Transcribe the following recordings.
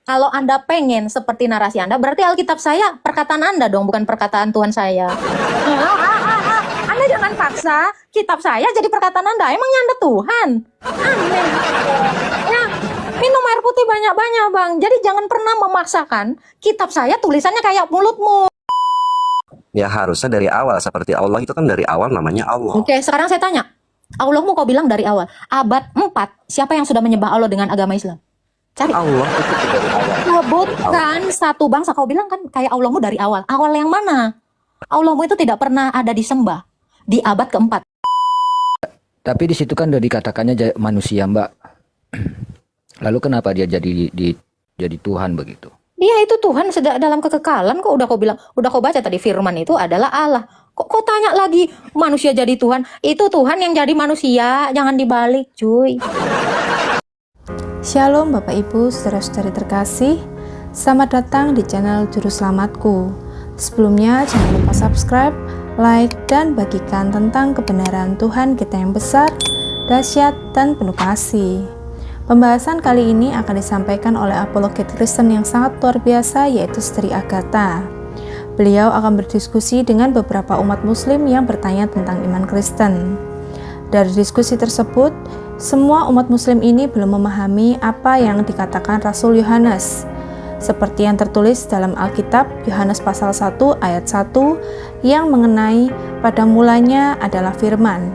Kalau Anda pengen seperti narasi Anda, berarti Alkitab saya perkataan Anda dong, bukan perkataan Tuhan saya. Anda jangan paksa kitab saya jadi perkataan Anda. Emangnya Anda Tuhan? Aneh. Ya, minum air putih banyak-banyak, Bang. Jadi jangan pernah memaksakan kitab saya tulisannya kayak mulutmu. Ya harusnya dari awal, seperti Allah itu kan dari awal namanya Allah. Oke, sekarang saya tanya. Allahmu kau bilang dari awal. Abad 4, siapa yang sudah menyembah Allah dengan agama Islam? Cari. Allah itu dari awal. Sebutkan satu bangsa, kau bilang kan kayak Allahmu dari awal. Awal yang mana? Allahmu itu tidak pernah ada disembah di abad keempat. Tapi di situ kan udah dikatakannya manusia, Mbak. Lalu kenapa dia jadi Tuhan begitu? Dia itu Tuhan dalam kekekalan kok. Udah kau bilang, udah kau baca tadi firman itu adalah Allah. Kok kau tanya lagi manusia jadi Tuhan? Itu Tuhan yang jadi manusia, jangan dibalik, cuy. Shalom Bapak Ibu, saudara-saudari terkasih. Selamat datang di channel Juru Selamatku. Sebelumnya jangan lupa subscribe, like, dan bagikan tentang kebenaran Tuhan kita yang besar, dahsyat, dan penuh kasih. Pembahasan kali ini akan disampaikan oleh apologet Kristen yang sangat luar biasa, yaitu Sri Agatha. Beliau akan berdiskusi dengan beberapa umat muslim yang bertanya tentang iman Kristen. Dari diskusi tersebut, semua umat muslim ini belum memahami apa yang dikatakan Rasul Yohanes. Seperti yang tertulis dalam Alkitab, Yohanes pasal 1 ayat 1 yang mengenai pada mulanya adalah firman.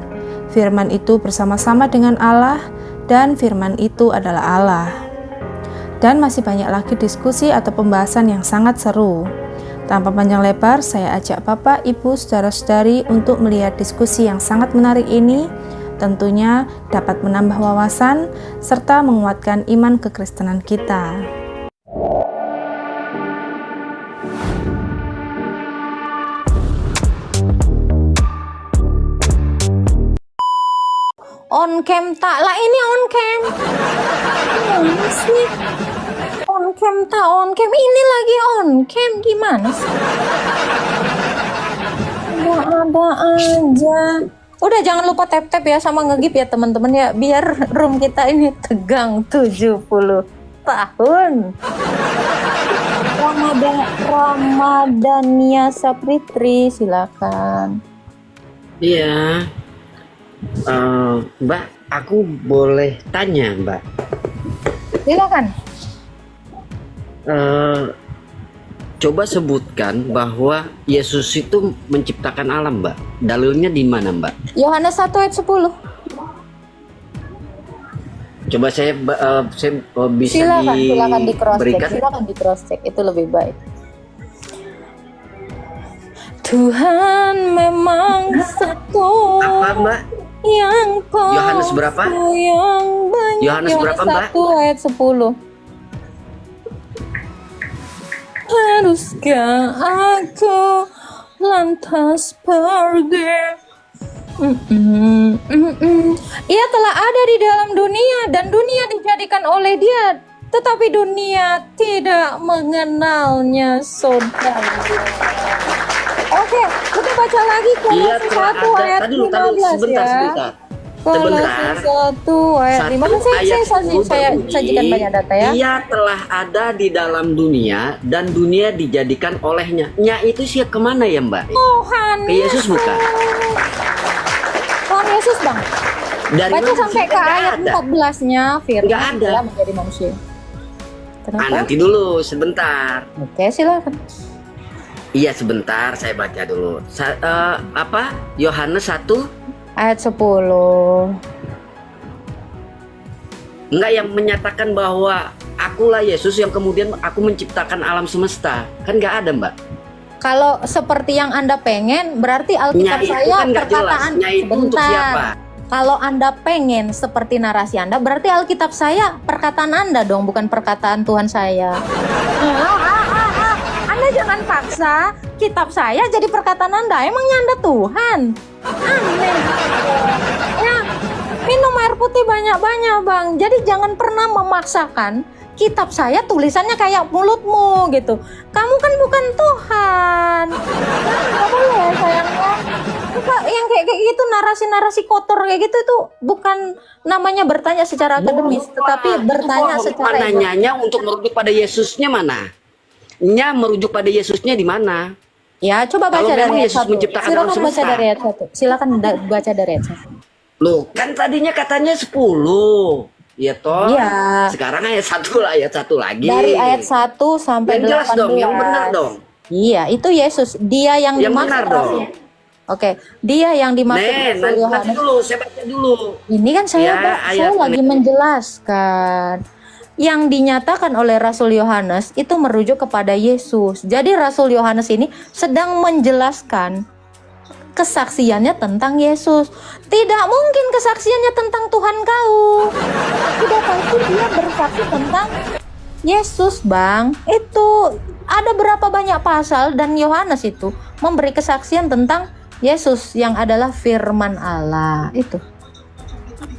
Firman itu bersama-sama dengan Allah, dan firman itu adalah Allah. Dan masih banyak lagi diskusi atau pembahasan yang sangat seru. Tanpa panjang lebar, saya ajak Bapak, Ibu, saudara-saudari untuk melihat diskusi yang sangat menarik ini. Tentunya dapat menambah wawasan serta menguatkan iman kekristenan kita. On cam tak lah, ini on cam. Gimana sih? On cam tak on cam, ini lagi on cam, gimana sih? Ada aja. Udah jangan lupa tap-tap ya sama ngegip ya teman-teman ya, biar room kita ini tegang 70 tahun. Ramadania Sapritri, silakan. Iya, Mbak, aku boleh tanya, Mbak? Silakan. Coba sebutkan bahwa Yesus itu menciptakan alam, Mbak. Dalilnya di mana, Mbak? Yohanes 1 ayat 10. Coba saya bisa Silakan di cross check. diberikan. Silakan di cross check, itu lebih baik. Tuhan memang satu. Apa, Mbak? Yang Yohanes berapa? Yang banyak. Yohanes berapa, Mbak? 1 ayat 10. Haruskah aku lantas pergi? Ia telah ada di dalam dunia dan dunia dijadikan oleh Dia, tetapi dunia tidak mengenalnya, saudara. Oke, kita baca lagi Iya, Kolose telah 1 ada. ayat Tadi 15 sebentar, ya. sebentar. Kolose 1 ayat 15. Saya sajikan banyak data ya. Ia telah ada di dalam dunia dan dunia dijadikan olehnya. Nya itu sih kemana ya, Mbak? Tuhan Ke Yesus bukan? Tuhan Yesus, Bang. Dari Baca mana? sampai ke Nggak ayat ada. 14-nya, firman Nggak ada. telah menjadi manusia. Kenapa? Nanti dulu sebentar. Oke, silakan. Iya sebentar, saya baca dulu. Apa? Yohanes 1? Ayat 10. Enggak, yang menyatakan bahwa akulah Yesus yang kemudian aku menciptakan alam semesta. Kan nggak ada, Mbak. Kalau seperti yang Anda pengen, berarti Alkitab Nya itu saya kan nggak jelas. perkataan. Nya itu untuk siapa? Kalau Anda pengen seperti narasi Anda, berarti Alkitab saya perkataan Anda dong, bukan perkataan Tuhan saya. Anda jangan paksa kitab saya jadi perkataan Anda. Emangnya Anda Tuhan? Aneh. Ya, minum air putih banyak-banyak, Bang. Jadi jangan pernah memaksakan kitab saya tulisannya kayak mulutmu gitu. Kamu kan bukan Tuhan. Nggak boleh sayangnya. Yang kayak gitu narasi-narasi kotor kayak gitu itu bukan namanya bertanya secara akademis, tetapi bertanya secara mana nyanya untuk merujuk pada Yesusnya mana? Merujuk pada Yesusnya di mana? Ya, coba baca Kalau dari memang ayat Yesus 1. menciptakan Silakan alam baca semesta. dari ayat 1. Silakan baca dari ayat 1. Loh, kan tadinya katanya 10. Iya toh? Iya. Sekarang ayat 1 lagi. Dari ayat 1 sampai Yang jelas 18. dong, yang benar dong. Iya, itu Yesus. Dia yang Yang dimaksud. benar dong. Oke, dia yang dimaksud Nen, Rasul nanti Yohanes. dulu, saya baca dulu. Ini kan saya Ya, saya ayat lagi menjelaskan. Yang dinyatakan oleh Rasul Yohanes itu merujuk kepada Yesus. Jadi Rasul Yohanes ini sedang menjelaskan kesaksiannya tentang Yesus. Tidak mungkin kesaksiannya tentang Tuhan kau. Tidak pasti dia bersaksi tentang Yesus, Bang. Itu ada berapa banyak pasal dan Yohanes itu memberi kesaksian tentang Yesus yang adalah firman Allah. Itu.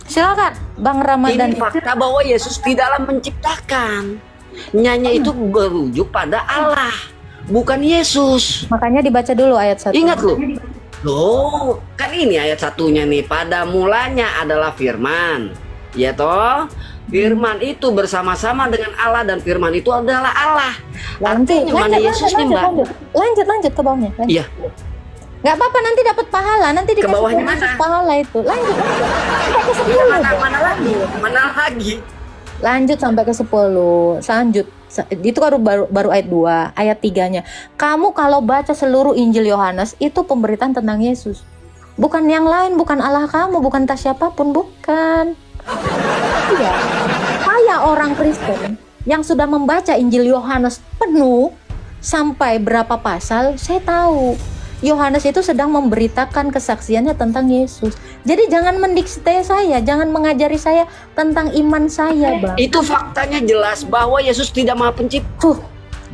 Silakan, Bang Ramadan. Ini fakta bahwa Yesus tidaklah menciptakan. Nyanya itu berujuk pada Allah, bukan Yesus. Makanya dibaca dulu ayat 1. Ingat loh. Loh, kan ini ayat 1-nya nih. Pada mulanya adalah firman. Ya toh? Firman itu bersama-sama dengan Allah dan firman itu adalah Allah. Artinya mana Yesusnya, Mbak? Lanjut ke bawahnya. Iya. Gak apa-apa, nanti dapat pahala, nanti Ke dikasih bawahnya bonus mana? pahala itu. Lanjut. Sampai ke 10. Iya, Bang. mana lagi? Mana lagi? Lanjut sampai ke 10. Lanjut. Itu baru ayat 2, ayat 3-nya. Kamu kalau baca seluruh Injil Yohanes itu pemberitaan tentang Yesus. Bukan yang lain, bukan Allah kamu, bukan entah siapapun, bukan. Iya. Saya orang Kristen yang sudah membaca Injil Yohanes penuh sampai berapa pasal, saya tahu. Yohanes itu sedang memberitakan kesaksiannya tentang Yesus. Jadi jangan mendikte saya, jangan mengajari saya tentang iman saya, Bang. Itu faktanya jelas bahwa Yesus tidak Maha Pencipta. Tuh,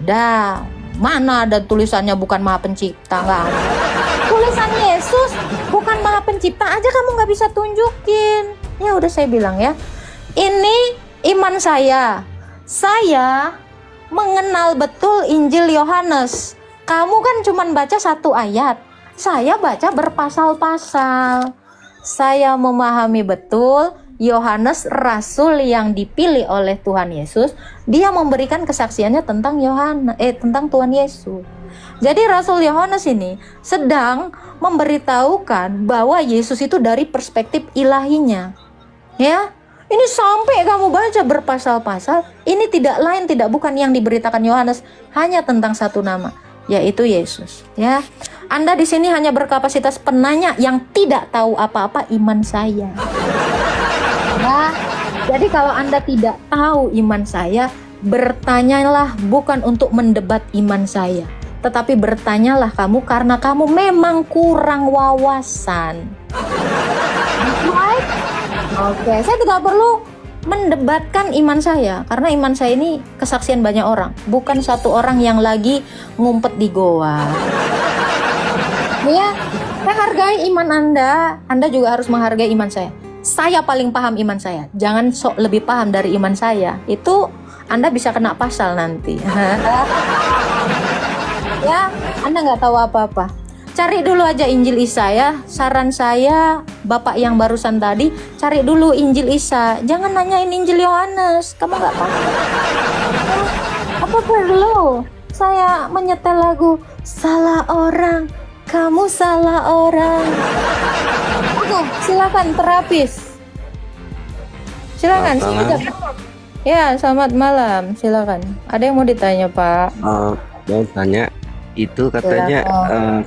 dah, mana ada tulisannya bukan Maha Pencipta, nggak ada. Tulisan Yesus bukan Maha Pencipta aja kamu nggak bisa tunjukin. Ya udah saya bilang ya, ini iman saya. Saya mengenal betul Injil Yohanes. Kamu kan cuma baca 1 ayat. Saya baca berpasal-pasal. Saya memahami betul Yohanes rasul yang dipilih oleh Tuhan Yesus. Dia memberikan kesaksiannya tentang tentang Tuhan Yesus. Jadi Rasul Yohanes ini sedang memberitahukan bahwa Yesus itu dari perspektif ilahinya. Ya. Ini sampai kamu baca berpasal-pasal, ini tidak lain tidak bukan yang diberitakan Yohanes, hanya tentang satu nama, yaitu Yesus. Ya, Anda di sini hanya berkapasitas penanya yang tidak tahu apa-apa iman saya. Nah, jadi kalau Anda tidak tahu iman saya, bertanyalah bukan untuk mendebat iman saya, tetapi bertanyalah kamu karena kamu memang kurang wawasan. Right? Oke, saya tidak perlu mendebatkan iman saya karena iman saya ini kesaksian banyak orang, bukan satu orang yang lagi ngumpet di goa. Ya, saya hargai iman Anda juga harus menghargai iman saya. Saya paling paham iman saya, jangan sok lebih paham dari iman saya. Itu Anda bisa kena pasal nanti. Ya, Anda nggak tahu apa-apa. Cari dulu aja Injil Isa ya. Saran saya, Bapak yang barusan tadi, cari dulu Injil Isa. Jangan nanyain Injil Yohanes. Kamu nggak paham. Apa perlu saya menyetel lagu Salah Orang, Kamu Salah Orang? Oke, silakan terapis. Silakan. Selamat Ya, selamat malam. Silakan. Ada yang mau ditanya, Pak? Mau tanya, itu katanya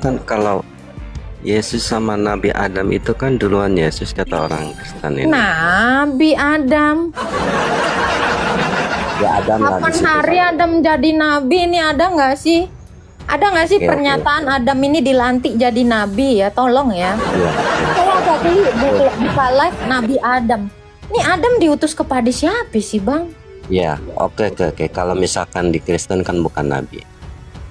kan kalau Yesus sama Nabi Adam itu kan duluan Yesus kata orang Kristen ini. Nabi Adam. Ya Adam lah di Kapan situ. hari Adam jadi nabi ini ada nggak sih? Ada nggak sih Oke, pernyataan Adam ini dilantik jadi nabi ya? Tolong ya. Iya. Saya agak geli buka live Nabi Adam. Ini Adam diutus kepada siapa sih, Bang? Ya, oke. Kalau misalkan di Kristen kan bukan Nabi.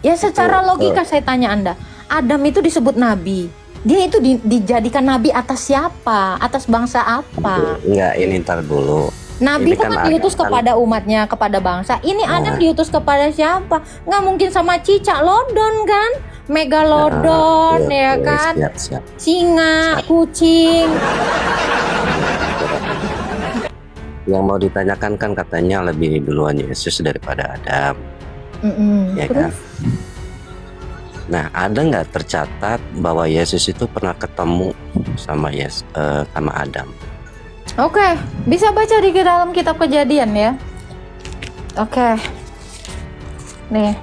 Ya secara Betul, logika saya tanya Anda, Adam itu disebut nabi. Dia itu dijadikan nabi atas siapa? Atas bangsa apa? Enggak, ini ntar dulu. Nabi Ini itu kan kan ada diutus kan. kepada umatnya, kepada bangsa. Ini Adam Nah. diutus kepada siapa? Nggak mungkin sama cicak lodon kan? Megalodon ya Oke, kan? siap. Singa, kucing. Yang mau ditanyakan kan katanya lebih duluan Yesus daripada Adam, ya kan? Terus? Nah, ada nggak tercatat bahwa Yesus itu pernah ketemu sama sama Adam? Oke, bisa baca di dalam kitab Kejadian ya. Oke. Nih.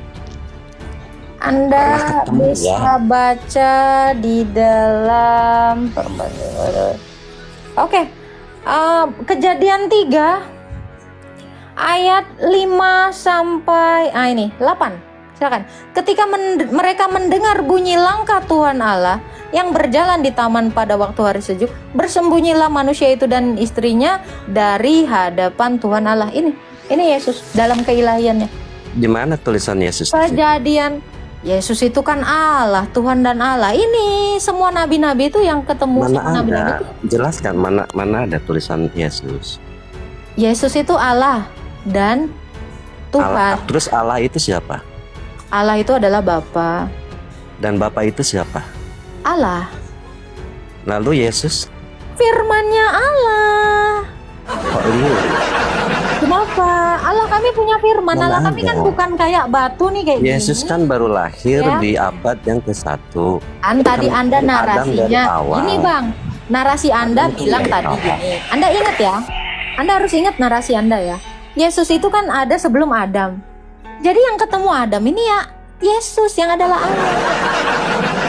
Anda Pernah ketemu, bisa ya. baca di dalam Oke. Kejadian 3 ayat 5 sampai ini 8. Silakan. Ketika mereka mendengar bunyi langkah Tuhan Allah yang berjalan di taman pada waktu hari sejuk, bersembunyilah manusia itu dan istrinya dari hadapan Tuhan Allah. Ini Yesus dalam keilahiannya. Di mana tulisan Yesus? di situ? Kejadian Yesus itu kan Allah, Tuhan dan Allah. Ini semua nabi-nabi itu yang ketemu Mana sama nabi-nabi ada? itu. Jelaskan mana ada tulisan Yesus. Yesus itu Allah dan Tuhan. Terus Allah itu siapa? Allah itu adalah Bapa. Dan Bapa itu siapa? Allah. Lalu Yesus? Firman-Nya Allah. Kok liur? Kenapa? Allah kami punya firman. Mana Allah kami kan ada? bukan kayak batu nih kayak Yesus gini. kan baru lahir Ya. di abad yang ke-1. Tadi Kan Anda Adam dari narasinya. awal. Ini Bang, narasi Anda Adam bilang dari tadi awal. gini. Anda ingat ya? Anda harus ingat narasi Anda ya. Yesus itu kan ada sebelum Adam. Jadi yang ketemu Adam ini ya Yesus yang adalah Allah.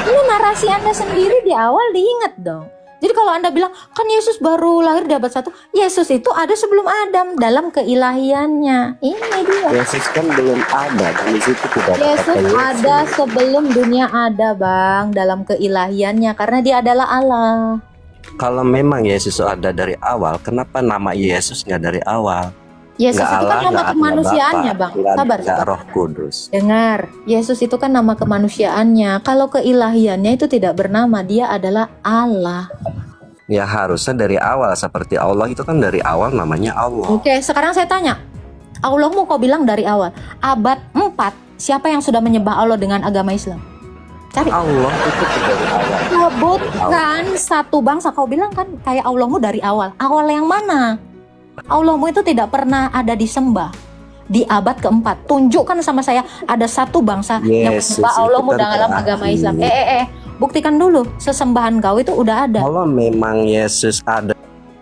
Ini narasi Anda sendiri di awal diingat dong. Jadi kalau Anda bilang, kan Yesus baru lahir di abad 1, Yesus itu ada sebelum Adam dalam keilahiannya. Ini dia. Yesus kan belum ada dan di situ tidak ada Yesus kata Yesus. ada sebelum dunia ada, Bang, dalam keilahiannya karena dia adalah Allah. Kalau memang Yesus ada dari awal, kenapa nama Yesus nggak dari awal? Yesus Nggak itu kan Allah, nama nggak kemanusiaannya, Bapa, Bang. nggak Sabar, nggak sabar. Roh Kudus. Dengar, Yesus itu kan nama kemanusiaannya. Kalau keilahiannya itu tidak bernama, dia adalah Allah. Ya harusnya dari awal, seperti Allah itu kan dari awal namanya Allah. Oke, sekarang saya tanya. Allahmu kau bilang dari awal. Abad 4, siapa yang sudah menyembah Allah dengan agama Islam? Cari. Allah itu dari awal. Sebutkan satu bangsa. Kau bilang kan kayak Allahmu dari awal. Awal yang mana? Allahmu itu tidak pernah ada disembah di abad ke-4. Tunjukkan sama saya ada satu bangsa yang Yesus menyembah itu Allahmu kan dalam agama terakhir. Islam. Buktikan dulu sesembahan kau itu udah ada. Kalau memang Yesus ada,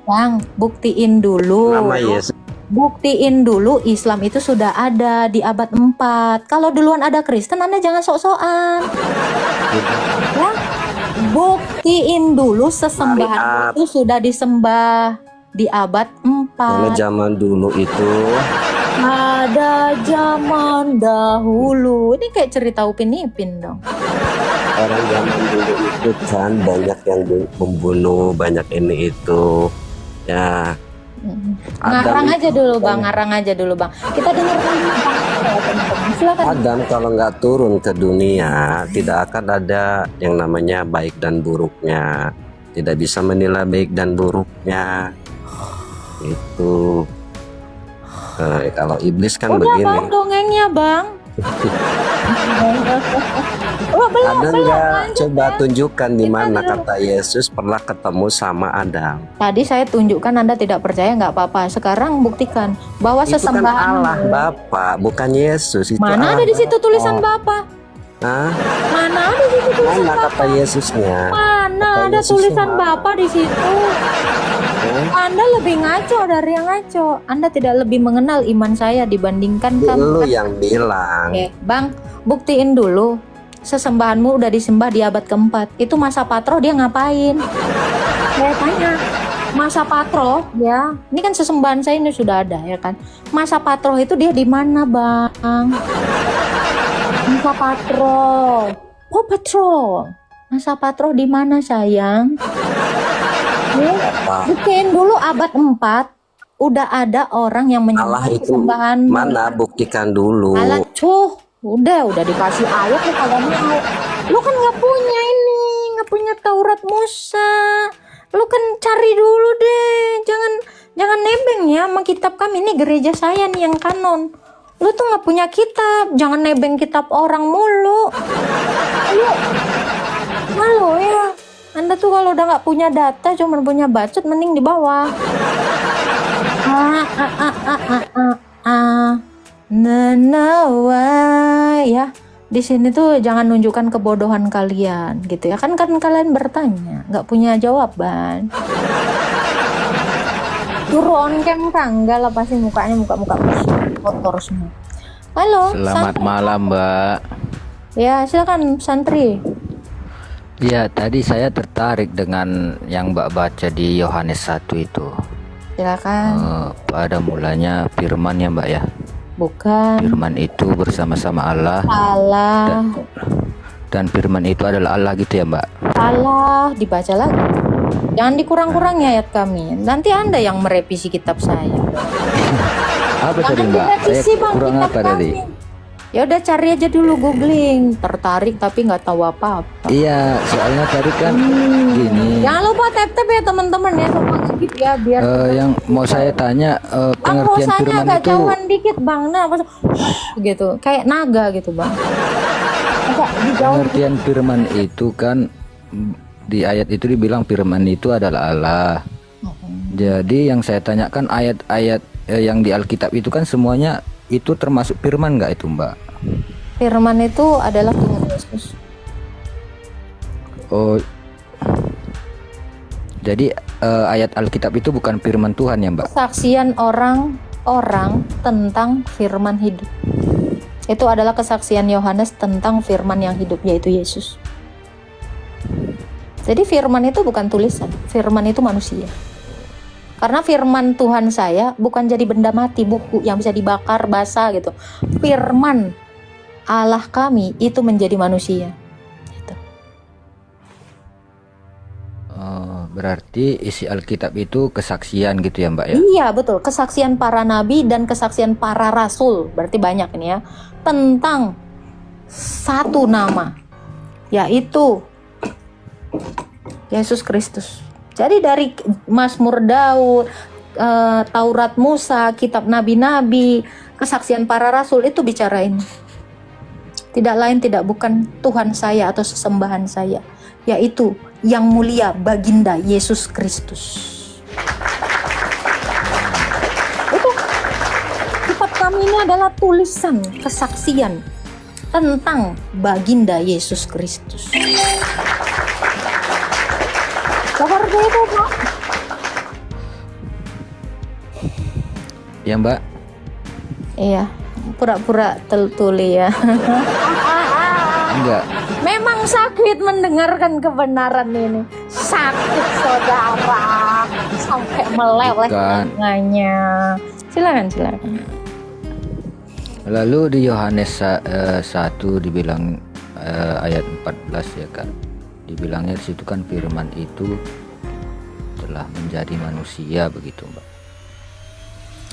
Bang, buktiin dulu. nama Yesus Buktiin dulu Islam itu sudah ada di abad 4. Kalau duluan ada Kristen, Anda jangan sok-sokan. Ya? Buktiin dulu sesembahan Maaf. itu sudah disembah di abad karena 4. zaman dulu itu Pada zaman dahulu. Ini kayak cerita Upin Ipin dong. orang zaman dulu itu kan banyak yang membunuh, banyak ini itu. Ya, Ngarang Adam aja dulu Bang, ngarang aja dulu Bang. Kita dengarkan dulu Bang. Teman-teman. Silakan. Adam kalau nggak turun ke dunia tidak akan ada yang namanya baik dan buruknya, tidak bisa menilai baik dan buruknya itu. Kalau iblis kan Udah begini, Bang, dongengnya Bang. Oh, belum, ada belum. nggak? Lanjut, Coba ya. tunjukkan di Kita mana dulu. kata Yesus pernah ketemu sama Adam. Tadi saya tunjukkan Anda tidak percaya, nggak apa-apa. Sekarang buktikan bahwa Itu kan sesembahan Allah Bapa, bukan Yesus. Itu mana Allah ada di situ tulisan Bapa. Bapa? Hah? Mana ada di situ tulisan Mana Bapa? kata Yesusnya? Mana Kata ada Yesusnya tulisan mana? Bapa di situ? Anda lebih ngaco dari yang ngaco. Anda tidak lebih mengenal iman saya dibandingkan Lu kamu. yang bilang. Oke, Bang, buktiin dulu. Sesembahanmu udah disembah di abad ke-4. Itu masa Patro dia ngapain? Saya tanya. Masa Patro ya, ini kan sesembahan saya ini sudah ada ya kan. Masa Patro itu dia di mana, Bang? Masa Patro. Oh, Patro. Masa Patro di mana, sayang? Buktiin dulu abad 4 udah ada orang yang Allah menyembah itu sesembahan. mana? Buktikan dulu. Alat udah dikasih ayat lu kalau mau. Lu kan nggak punya ini, nggak punya Taurat Musa, Lu kan cari dulu deh, jangan nebeng ya sama kitab kami. Ini gereja saya nih yang kanon. Lu tuh nggak punya kitab, jangan nebeng kitab orang mulu. Lu malu ya. Anda tuh kalau udah nggak punya data, cuma punya bacot, mending di bawah. Ya. Di sini tuh jangan nunjukkan kebodohan kalian, gitu ya. Kan kalian bertanya, nggak punya jawaban. Turun cam enggak lah, pasti mukanya muka kotor semua. Halo. Selamat santri. malam, Mbak. Ya, silakan santri. Ya, tadi saya tertarik dengan yang Mbak baca di Yohanes 1 itu. Silakan. Pada mulanya firman ya, Mbak ya. Bukan. Firman itu bersama-sama Allah. Allah. Dan firman itu adalah Allah gitu ya, Mbak. Allah, dibaca lagi. Jangan dikurang-kurangi ayat kami. Nanti Anda yang merevisi kitab saya. Apa tadi, Jangan Mbak? Saya direvisi, Bang, kurang kitab apa tadi? kami. Ya udah cari aja dulu, googling. Tertarik tapi nggak tahu apa-apa. Iya, soalnya tadi kan gini. Jangan lupa tap-tap ya teman-teman ya, sama ngegip ya biar. Yang mau saya tanya Bang, pengertian hosanya firman agak itu jauhan dikit bang, nah apa gitu, kayak naga gitu bang. Agak dijauh. pengertian firman itu kan di ayat itu dibilang firman itu adalah Allah. Jadi yang saya tanyakan ayat-ayat yang di Alkitab itu kan semuanya itu termasuk firman nggak itu, Mbak? Firman itu adalah Tuhan Yesus. Oh, jadi ayat Alkitab itu bukan firman Tuhan ya, Mbak? Kesaksian orang tentang firman hidup. Itu adalah kesaksian Yohanes tentang firman yang hidup, yaitu Yesus. Jadi firman itu bukan tulisan, firman itu manusia. Karena firman Tuhan saya bukan jadi benda mati, buku yang bisa dibakar, basah gitu. Firman Allah kami itu menjadi manusia. Gitu. Berarti isi Alkitab itu kesaksian gitu ya, Mbak ya? Iya betul, kesaksian para nabi dan kesaksian para rasul, berarti banyak ini ya, tentang satu nama, yaitu Yesus Kristus. Jadi dari Mazmur Daud, Taurat Musa, kitab nabi-nabi, kesaksian para rasul itu bicara ini. Tidak lain tidak bukan Tuhan saya atau sesembahan saya, yaitu yang mulia baginda Yesus Kristus. Itu kitab kami ini adalah tulisan kesaksian tentang baginda Yesus Kristus. Seperti itu, Pak. Ya, Mbak. Iya, pura-pura tuli ya. Enggak. Memang sakit mendengarkan kebenaran ini. Sakit saudara, sampai meleleh Bukan. telinganya. Silakan. Lalu di Yohanes 1 dibilang ayat 14 ya kan. Dibilangnya di situ kan firman itu telah menjadi manusia begitu, Mbak.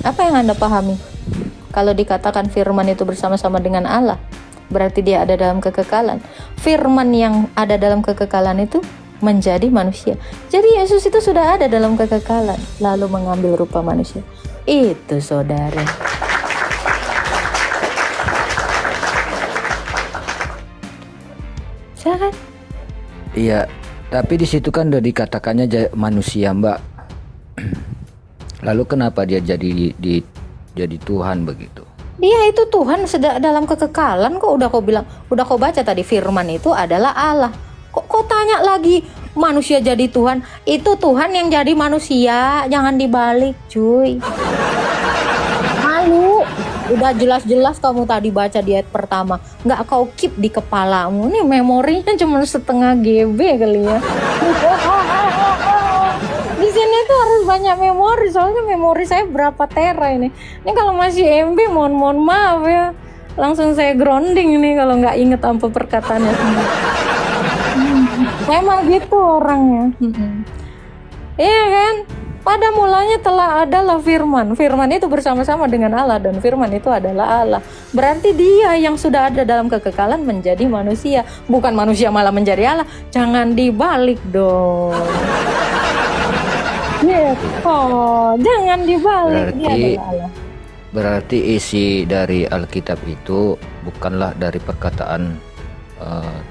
Apa yang Anda pahami? Kalau dikatakan firman itu bersama-sama dengan Allah, berarti dia ada dalam kekekalan. Firman yang ada dalam kekekalan itu menjadi manusia. Jadi Yesus itu sudah ada dalam kekekalan, lalu mengambil rupa manusia. Itu saudara. Silakan. Iya, tapi di situ kan udah dikatakannya manusia, Mbak. Lalu kenapa dia jadi Tuhan begitu? Dia itu Tuhan sedang dalam kekekalan kok, udah kau baca tadi firman itu adalah Allah. Kok kau tanya lagi manusia jadi Tuhan? Itu Tuhan yang jadi manusia, jangan dibalik, cuy. Malu. Udah jelas-jelas kamu tadi baca di ayat pertama, nggak kau keep di kepalamu. Nih memorinya cuma setengah GB kali ya. Di sini tuh harus banyak memori, soalnya memori saya berapa tera ini. Ini kalau masih MB mohon maaf ya. Langsung saya grounding ini kalau nggak inget apa perkataannya sendiri. Memang gitu orangnya. Iya kan? Pada mulanya telah adalah firman. Firman itu bersama-sama dengan Allah dan firman itu adalah Allah. Berarti dia yang sudah ada dalam kekekalan menjadi manusia. Bukan manusia malah menjadi Allah. Jangan dibalik dong. Oh, jangan dibalik. Dia Berarti adalah Allah. berarti isi dari Alkitab itu bukanlah dari perkataan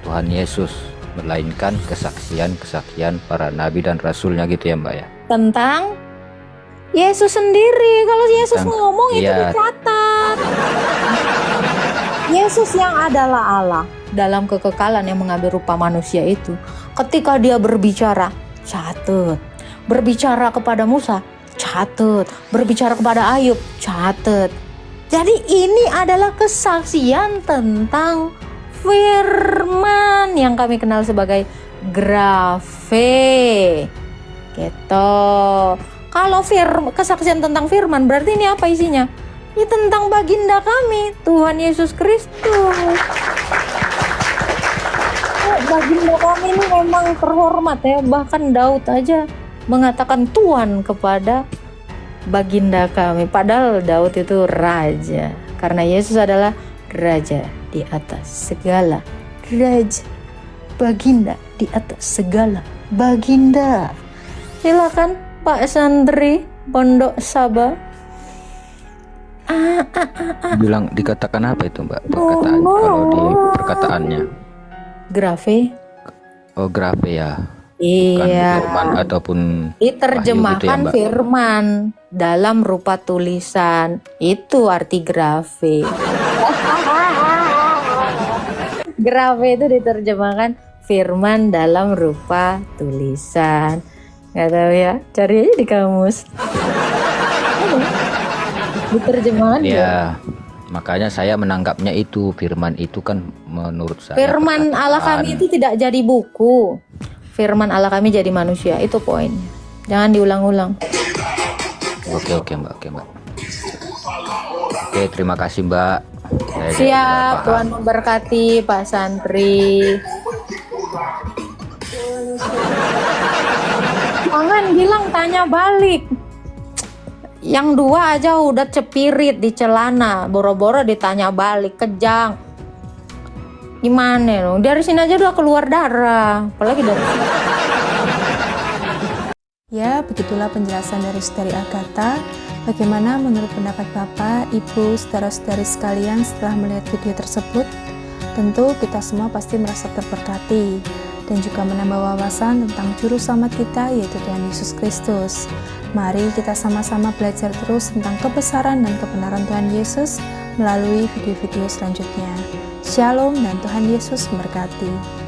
Tuhan Yesus, melainkan kesaksian para nabi dan rasulnya gitu ya Mbak ya. Tentang Yesus sendiri. Kalau Yesus ngomong itu iya. dicatat. Yesus yang adalah Allah dalam kekekalan yang mengambil rupa manusia itu, ketika dia berbicara, catat. Berbicara kepada Musa, catat. Berbicara kepada Ayub, catat. Jadi ini adalah kesaksian tentang firman yang kami kenal sebagai grafe. Gitu. Kalau kesaksian tentang firman berarti ini apa isinya? Ini tentang baginda kami, Tuhan Yesus Kristus. Baginda kami ini memang terhormat ya. Bahkan Daud aja mengatakan Tuhan kepada baginda kami. Padahal Daud itu raja. Karena Yesus adalah raja di atas segala raja. Baginda di atas segala baginda. Silakan Pak Santri Pondok Saba. Bilang dikatakan apa itu Mbak? Perkataan kalau di perkataannya. Grafe. Oh, grafe ya. Bukan Iya. firman ataupun Diterjemahkan wahyu gitu ya, Mbak? firman dalam rupa tulisan. Itu arti grafe. Grafe itu diterjemahkan firman dalam rupa tulisan. Gak tahu ya, cari aja di kamus. Diterjemahkan Ya, makanya saya menanggapnya itu firman itu kan menurut saya firman Allah perkataan. kami itu tidak jadi buku. Firman Allah kami jadi manusia, itu poinnya. Jangan diulang-ulang. Oke Mbak, oke Mbak. Oke, terima kasih Mbak. Saya Siap, sudah paham. Tuhan memberkati Pak Santri. Jangan bilang tanya balik. Yang dua aja udah cepirit di celana, boro-boro ditanya balik, kejang. Gimana loh? Dari sini aja udah keluar darah, apalagi dari sini. Ya, begitulah penjelasan dari Saudari Agatha. Bagaimana menurut pendapat Bapak, Ibu, saudara-saudari sekalian setelah melihat video tersebut? Tentu kita semua pasti merasa terberkati dan juga menambah wawasan tentang juru selamat kita, yaitu Tuhan Yesus Kristus. Mari kita sama-sama belajar terus tentang kebesaran dan kebenaran Tuhan Yesus melalui video-video selanjutnya. Shalom dan Tuhan Yesus memberkati.